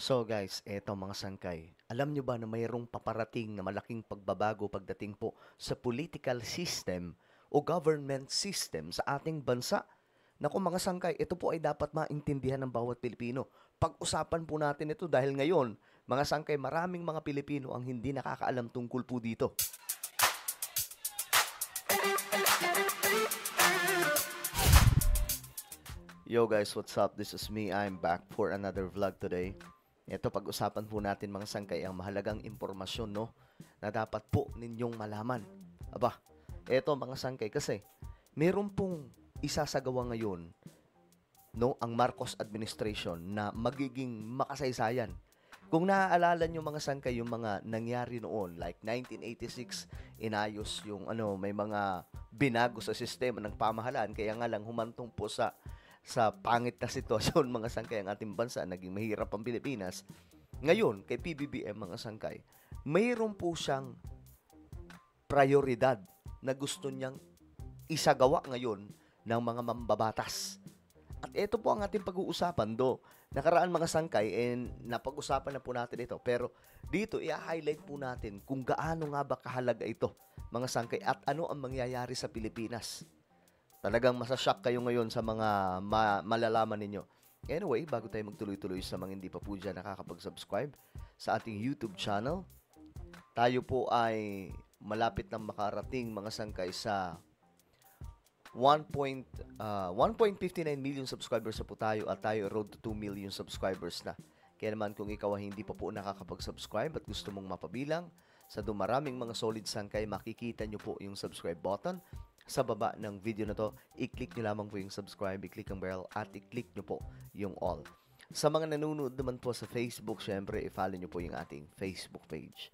So guys, eto mga sangkay. Alam nyo ba na mayroong paparating na malaking pagbabago pagdating po sa political system o government system sa ating bansa? Naku mga sangkay, ito po ay dapat maintindihan ng bawat Pilipino. Pag-usapan po natin ito dahil ngayon, mga sangkay, maraming mga Pilipino ang hindi nakakaalam tungkol po dito. Yo guys, what's up? This is me. I'm back for another vlog today. Ito, pag-usapan po natin mga sangkay ang mahalagang impormasyon, no, na dapat po ninyong malaman. Aba, eto mga sangkay, kasi meron pong isasagawa ngayon, no, ang Marcos administration na magiging makasaysayan. Kung naaalala nyo mga sangkay, yung mga nangyari noon, like 1986, inayos yung may mga binago sa sistema ng pamahalaan, kaya nga lang humantong po sa pangit na sitwasyon mga sangkay ang ating bansa, naging mahirap ang Pilipinas. Ngayon, kay PBBM mga sangkay, mayroon po siyang prioridad na gusto niyang isagawa ngayon ng mga mambabatas. At ito po ang ating pag-uusapan. Nakaraan mga sangkay, napag-usapan na po natin ito. Pero dito, i-highlight po natin kung gaano nga ba kahalaga ito mga sangkay at ano ang mangyayari sa Pilipinas. Talagang masashock kayo ngayon sa mga malalaman ninyo. Anyway, bago tayo magtuloy-tuloy sa mga hindi pa po dyan nakakapag-subscribe sa ating YouTube channel, tayo po ay malapit na makarating mga sangkay sa 1.59 million subscribers na po tayo at tayo road to 2 million subscribers na. Kaya naman kung ikaw ay hindi pa po nakakapag-subscribe at gusto mong mapabilang sa dumaraming mga solid sangkay, makikita nyo po yung subscribe button sa baba ng video na to. I-click nyo lamang po yung subscribe, i-click ang bell, at i-click nyo po yung all. Sa mga nanonood naman po sa Facebook, syempre, i-follow nyo po yung ating Facebook page.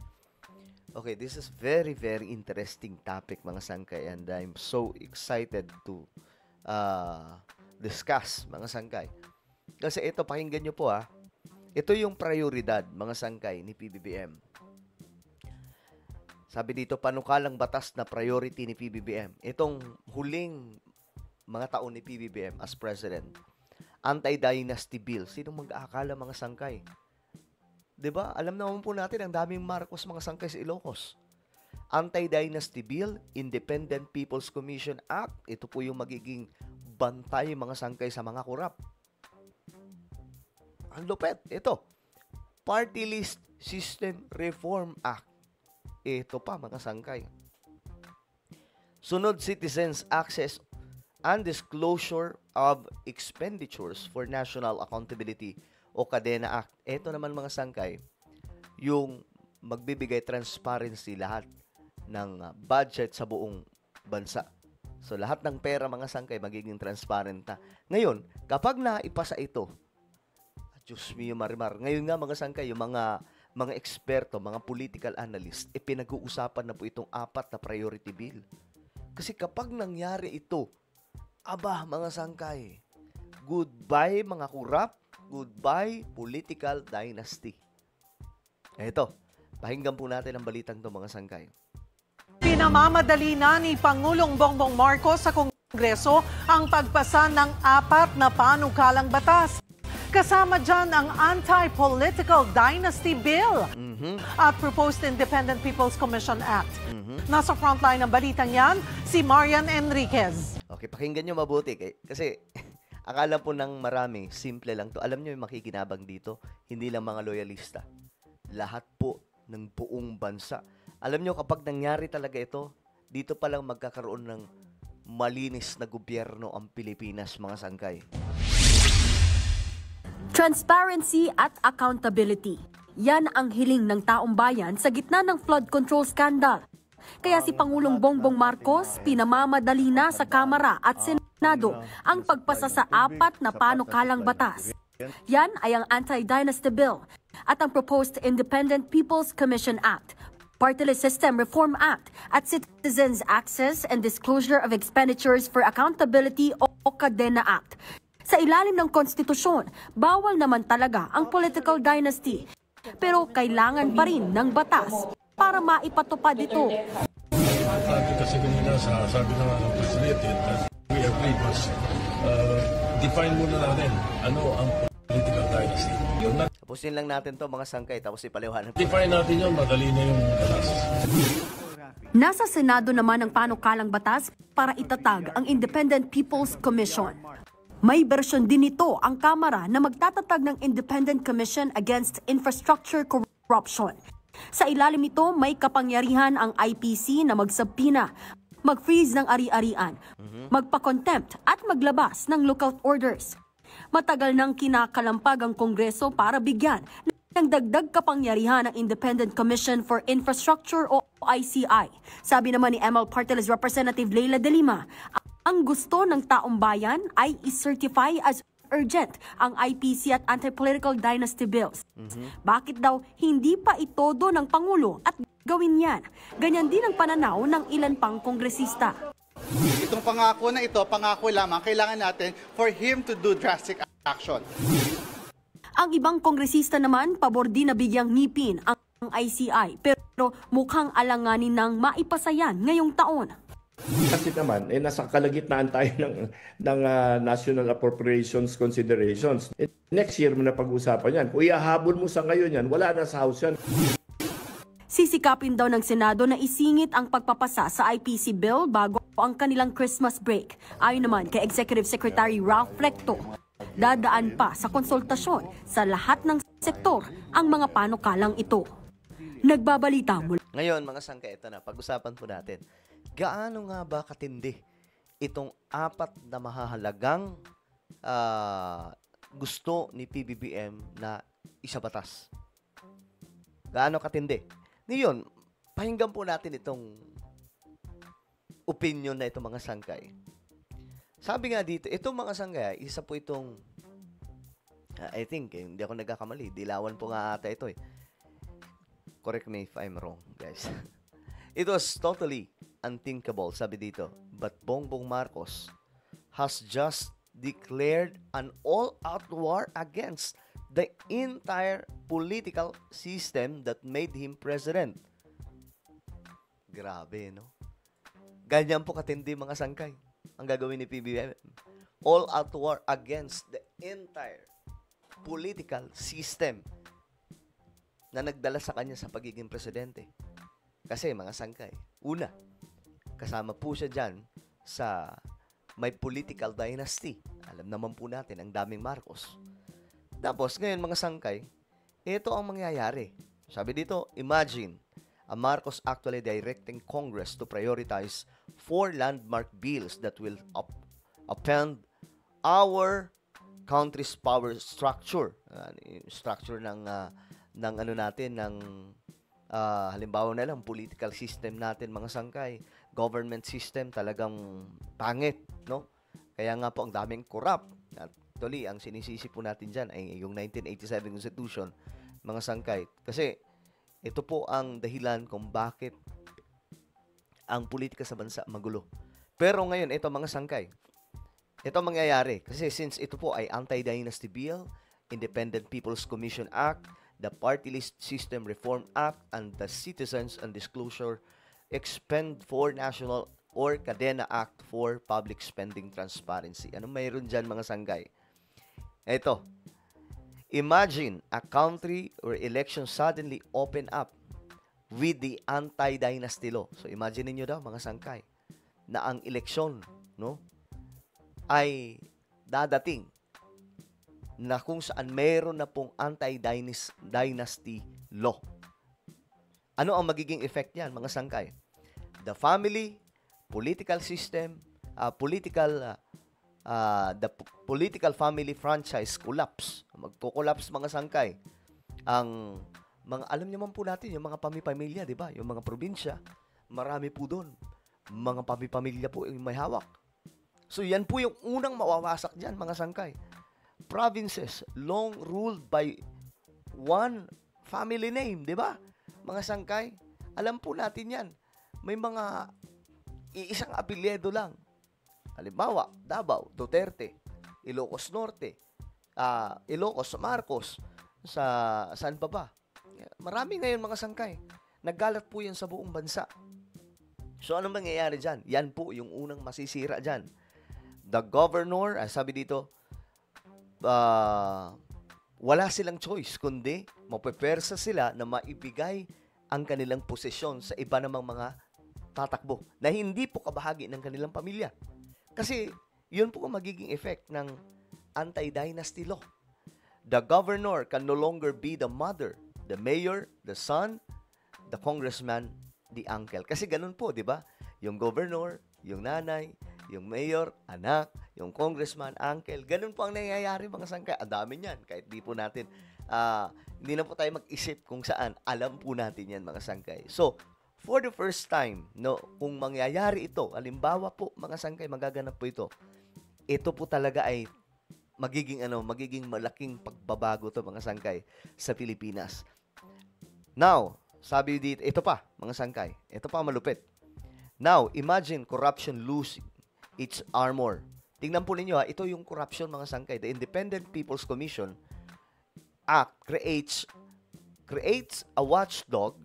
Okay, this is very, very interesting topic, mga sangkay, and I'm so excited to discuss, mga sangkay. Kasi ito, pakinggan nyo po ito yung prioridad, mga sangkay, ni PBBM. Sabi dito, panukalang batas na priority ni PBBM. Itong huling mga taon ni PBBM as president, anti-dynasty bill. Sinong mag-aakala mga sangkay? 'Di ba? Alam naman po natin ang daming Marcos mga sangkay sa Ilocos. Anti-dynasty bill, Independent People's Commission Act. Ito po yung magiging bantay mga sangkay sa mga kurap. Ang lupet. Ito, Party List System Reform Act. Ito pa mga sangkay. Sunod, Citizens Access and Disclosure of Expenditures for National Accountability o Kadena Act. Ito naman mga sangkay, yung magbibigay transparency lahat ng budget sa buong bansa. So lahat ng pera mga sangkay magiging transparent na. Ngayon, kapag naipasa ito, Diyos mio marimar, ngayon nga mga sangkay, yung mga eksperto, mga political analyst, pinag-uusapan na po itong 4 na priority bill. Kasi kapag nangyari ito, aba mga sangkay, goodbye mga kurap, goodbye political dynasty. Ito, pakinggan po natin ang balitang ito mga sangkay. Pinamamadali na ni Pangulong Bongbong Marcos sa Kongreso ang pagpasa ng 4 na panukalang batas. Kasama dyan ang Anti-Political Dynasty Bill at Proposed Independent People's Commission Act. Nasa frontline ng balitang yan, si Marian Enriquez. Okay, pakinggan nyo mabuti. Kasi akala po ng marami, simple lang to. Alam nyo yung makikinabang dito, hindi lang mga loyalista. Lahat po ng buong bansa. Alam nyo, kapag nangyari talaga ito, dito palang magkakaroon ng malinis na gobyerno ang Pilipinas, mga sangkay. Transparency at accountability. Yan ang hiling ng taong bayan sa gitna ng flood control scandal. Kaya si Pangulong Bongbong Marcos pinamamadali na sa Kamara at Senado ang pagpasa sa 4 na panukalang batas. Yan ay ang Anti-Dynasty Bill at ang Proposed Independent People's Commission Act, Party List System Reform Act at Citizens Access and Disclosure of Expenditures for Accountability o Kadena Act. Sa ilalim ng konstitusyon, bawal naman talaga ang political dynasty. Pero kailangan pa rin ng batas para maipatupad ito. Kasi kanina sabi ng Presidente, we agree was define muna natin ano ang political dynasty. Tapusin lang natin to mga sangkay, tapos ipaliwanag. Define natin yun, madali na yung batas. Nasa Senado naman ang panukalang batas para itatag ang Independent People's Commission. May bersyon din nito ang Kamara na magtatatag ng Independent Commission Against Infrastructure Corruption. Sa ilalim nito, may kapangyarihan ang IPC na magsabpina, mag-freeze ng ari-arian, magpa-contempt at maglabas ng lookout orders. Matagal nang kinakalampag ang Kongreso para bigyan ng dagdag kapangyarihan ng Independent Commission for Infrastructure o ICI. Sabi naman ni ML Party List Representative Leila De Lima, ang gusto ng taong bayan ay i-certify as urgent ang IPC at anti-political dynasty bills. Bakit daw hindi pa itodo ng Pangulo at gawin yan? Ganyan din ang pananaw ng ilan pang kongresista. Itong pangako na ito, pangako lamang, kailangan natin for him to do drastic action. Ang ibang kongresista naman, pabor din na bigyang ngipin ang ICI, pero mukhang alanganin ng maipasayan ngayong taon. Kasi naman, nasa kalagitnaan tayo ng National Appropriations Considerations. Next year mo na pag-usapan yan. Kung iahabol mo sa ngayon yan, wala na sa House yan. Sisikapin daw ng Senado na isingit ang pagpapasa sa IPC bill bago ang kanilang Christmas break. Ayon naman kay Executive Secretary Ralph Flecto, dadaan pa sa konsultasyon sa lahat ng sektor ang mga panukalang ito. Nagbabalita mula. Ngayon, mga sangkay, ito na, pag-usapan po natin. Gaano nga ba katindi itong apat na mahahalagang gusto ni PBBM na isabatas? Gaano katindi? Ngayon, pakinggan po natin itong opinion na itong mga sangkay. Sabi nga dito, itong mga sangkay, isa po itong, I think, hindi ako nagkakamali, dilawan po nga ata ito eh. Correct me if I'm wrong, guys. It was totally unthinkable, sabi dito. But Bongbong Marcos has just declared an all-out war against the entire political system that made him president. Grabe, no? Ganyan po katindi mga sangkay ang gagawin ni PBBM. All-out war against the entire political system na nagdala sa kanya sa pagiging presidente. Kasi mga sangkay, una, kasama po siya dyan sa may political dynasty. Alam naman po natin, ang daming Marcos. Tapos, ngayon mga sangkay, ito ang mangyayari. Sabi dito, imagine, a Marcos actually directing Congress to prioritize 4 landmark bills that will upend our country's power structure. Structure ng ano natin, ng halimbawa na lang, political system natin, mga sangkay, government system, talagang pangit, no? Kaya nga po, ang daming corrupt. At actually, ang sinisisi po natin dyan ay yung 1987 Constitution, mga sangkay. Kasi, ito po ang dahilan kung bakit ang politika sa bansa magulo. Pero ngayon, ito mga sangkay, ito mangyayari. Kasi since ito po ay Anti-Dynasty Bill, Independent People's Commission Act, the Party List System Reform Act, and the Citizens and Disclosure Expend for National or Cadena Act for Public Spending Transparency. Ano mayroon dyan mga sanggay? Ito. Imagine a country where elections suddenly open up with the anti-dynasty law. So imagine niyo daw mga sangkay na ang eleksyon, no, ay dadating na kung saan meron na pong anti-dynasty law. Ano ang magiging effect niyan, mga sangkay? The family, political system, the political family franchise collapse. Magko-collapse, mga sangkay. Ang mga, alam niyo man po natin, yung mga pamilya, di ba? Yung mga probinsya, marami po doon. Mga pamilya po yung may hawak. So yan po yung unang mawawasak diyan, mga sangkay. Provinces long ruled by one family name, di ba? Mga sangkay, alam po natin yan. May mga iisang apelyido lang. Halimbawa, Davao, Duterte, Ilocos Norte, Ilocos, Marcos, saan pa ba? Marami ngayon mga sangkay. Naggalat po yan sa buong bansa. So, anong mangyayari dyan? Yan po yung unang masisira dyan. The governor, sabi dito, wala silang choice, kundi mapepersa sila na maibigay ang kanilang posisyon sa iba namang mga tatakbo na hindi po kabahagi ng kanilang pamilya. Kasi yun po ang magiging effect ng anti-dynasty law. The governor can no longer be the mother, the mayor, the son, the congressman, the uncle. Kasi ganun po, di ba? Yung governor, yung nanay, yung mayor, anak, yung congressman, uncle. Ganun po ang nangyayari mga sangkay. Ang dami niyan. Kahit di po natin, hindi na po tayo mag-isip kung saan. Alam po natin yan mga sangkay. So, for the first time, no, kung mangyayari ito, halimbawa po mga sangkay, magaganap po ito. Ito po talaga ay magiging malaking pagbabago to mga sangkay sa Pilipinas. Now, sabi dito, ito pa mga sangkay. Ito pa malupit. Now, imagine corruption losing its armor. Tingnan po ninyo ito yung corruption mga sangkay. The Independent People's Commission Act creates a watchdog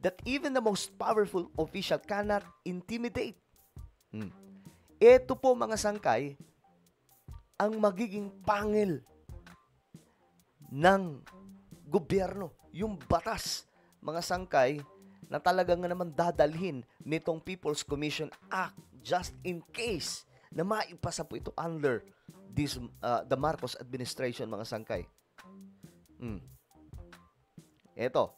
that even the most powerful official cannot intimidate. Ito po mga sangkay ang magiging pangil ng gobyerno, yung batas, mga sangkay, na talagang naman dadalhin nitong People's Commission Act just in case na maipasa po ito under this, the Marcos administration, mga sangkay. Ito,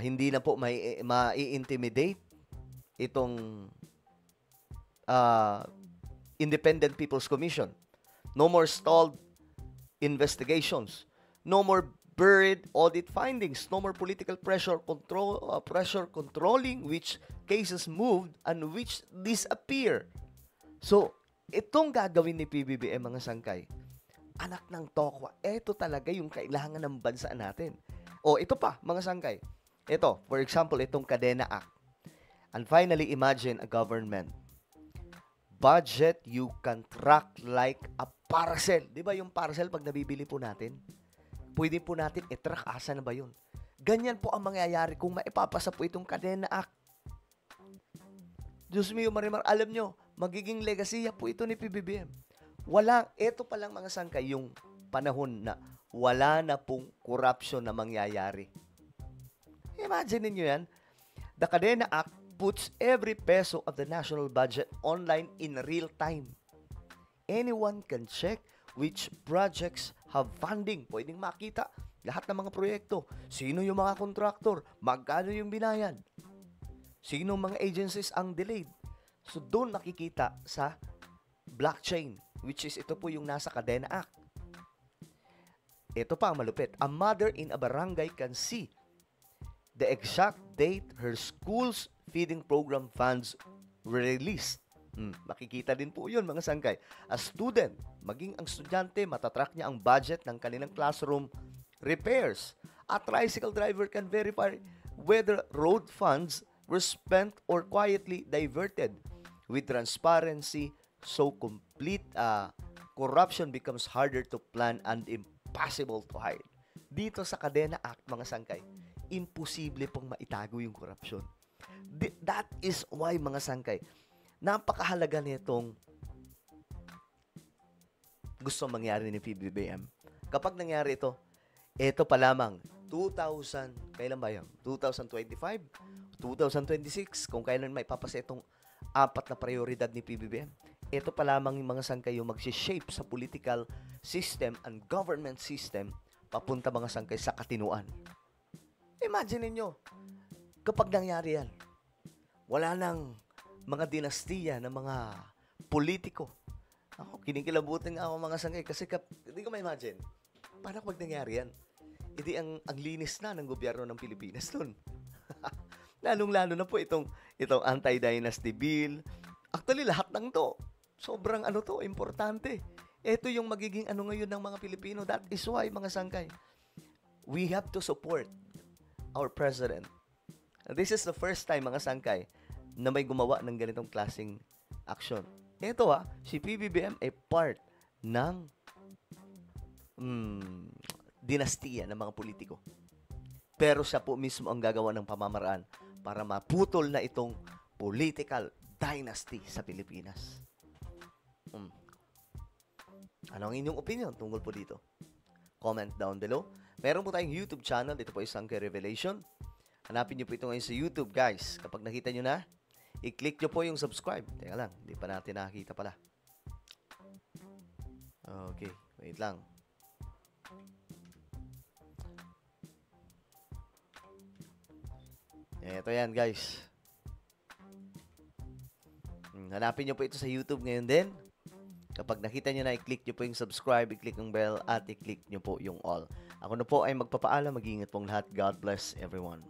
hindi na po mai-intimidate itong Independent People's Commission. No more stalled investigations. No more buried audit findings. No more political pressure controlling which cases moved and which disappear. So, itong gagawin ni PBBM mga sangkay, anak ng tokwa, ito talaga yung kailangan ng bansa natin. O, ito pa, mga sangkay. Ito, for example, itong Kadena Act. And finally, imagine a government. Budget you can track like a parcel. Di ba yung parcel pag nabibili po natin? Pwede po natin i-track asa na ba yun. Ganyan po ang mangyayari kung maipapasa po itong Kadena Act. Diyos mio, Marimar, alam nyo, magiging legasiya po ito ni PBBM. Ito pa lang mga sangkay, yung panahon na wala na pong corruption na mangyayari. Imagine niyo yan. The Kadena Act puts every peso of the national budget online in real time. Anyone can check which projects have funding. Pwedeng makita lahat ng mga proyekto. Sino yung mga contractor? Magkano yung binayad? Sino mga agencies ang delayed? So, doon makikita sa blockchain, which is ito po yung nasa Kadena Act. Ito pa ang malupit. A mother in a barangay can see the exact date her school's feeding program funds were released. Makikita din po yun mga sangkay. A student, maging ang estudyante, matatrack niya ang budget ng kanilang classroom repairs. A tricycle driver can verify whether road funds were spent or quietly diverted. With transparency so complete, corruption becomes harder to plan and impossible to hide. Dito sa Kadena Act, mga sangkay, imposible pong maitago yung corruption. That is why, mga sangkay, napakahalaga nitong gusto mangyari ni PBBM. Kapag nangyari ito pa lamang, kailan ba yan? 2025? 2026? Kung kailan may papasa itong 4 na prioridad ni PBBM. Ito pa lamang yung mga sangkay yung mag-shape sa political system and government system papunta mga sangkay sa katinuan. Imagine niyo kapag nangyari yan, wala nang mga dinastiya ng mga politiko. Ako, kinikilabutin nga ako mga sangkay kasi hindi ko ma-imagine. Paano kapag nangyari yan? Hindi ang linis na ng gobyerno ng Pilipinas nun. Lalong-lalo na po itong anti-dynasty bill. Actually, lahat ng to. Sobrang importante. Ito yung magiging ngayon ng mga Pilipino. That is why, mga sangkay, we have to support our president. This is the first time, mga sangkay, na may gumawa ng ganitong klaseng action. Ito si PBBM ay part ng dinastiya ng mga politiko. Pero siya po mismo ang gagawa ng pamamaraan para maputol na itong political dynasty sa Pilipinas. Ano ang inyong opinion tungkol po dito? Comment down below. Meron po tayong YouTube channel. Dito po ay Sangkay Revelation. Hanapin nyo po ito ngayon sa YouTube, guys. Kapag nakita nyo na, i-click nyo po yung subscribe. Teka lang, hindi pa natin nakakita pala. Okay, wait lang. Ito yan, guys. Hanapin nyo po ito sa YouTube ngayon din. Kapag nakita nyo na, i-click nyo po yung subscribe, i-click yung bell, at i-click nyo po yung all. Ako na po ay magpapaalam. Mag-iingat pong lahat. God bless everyone.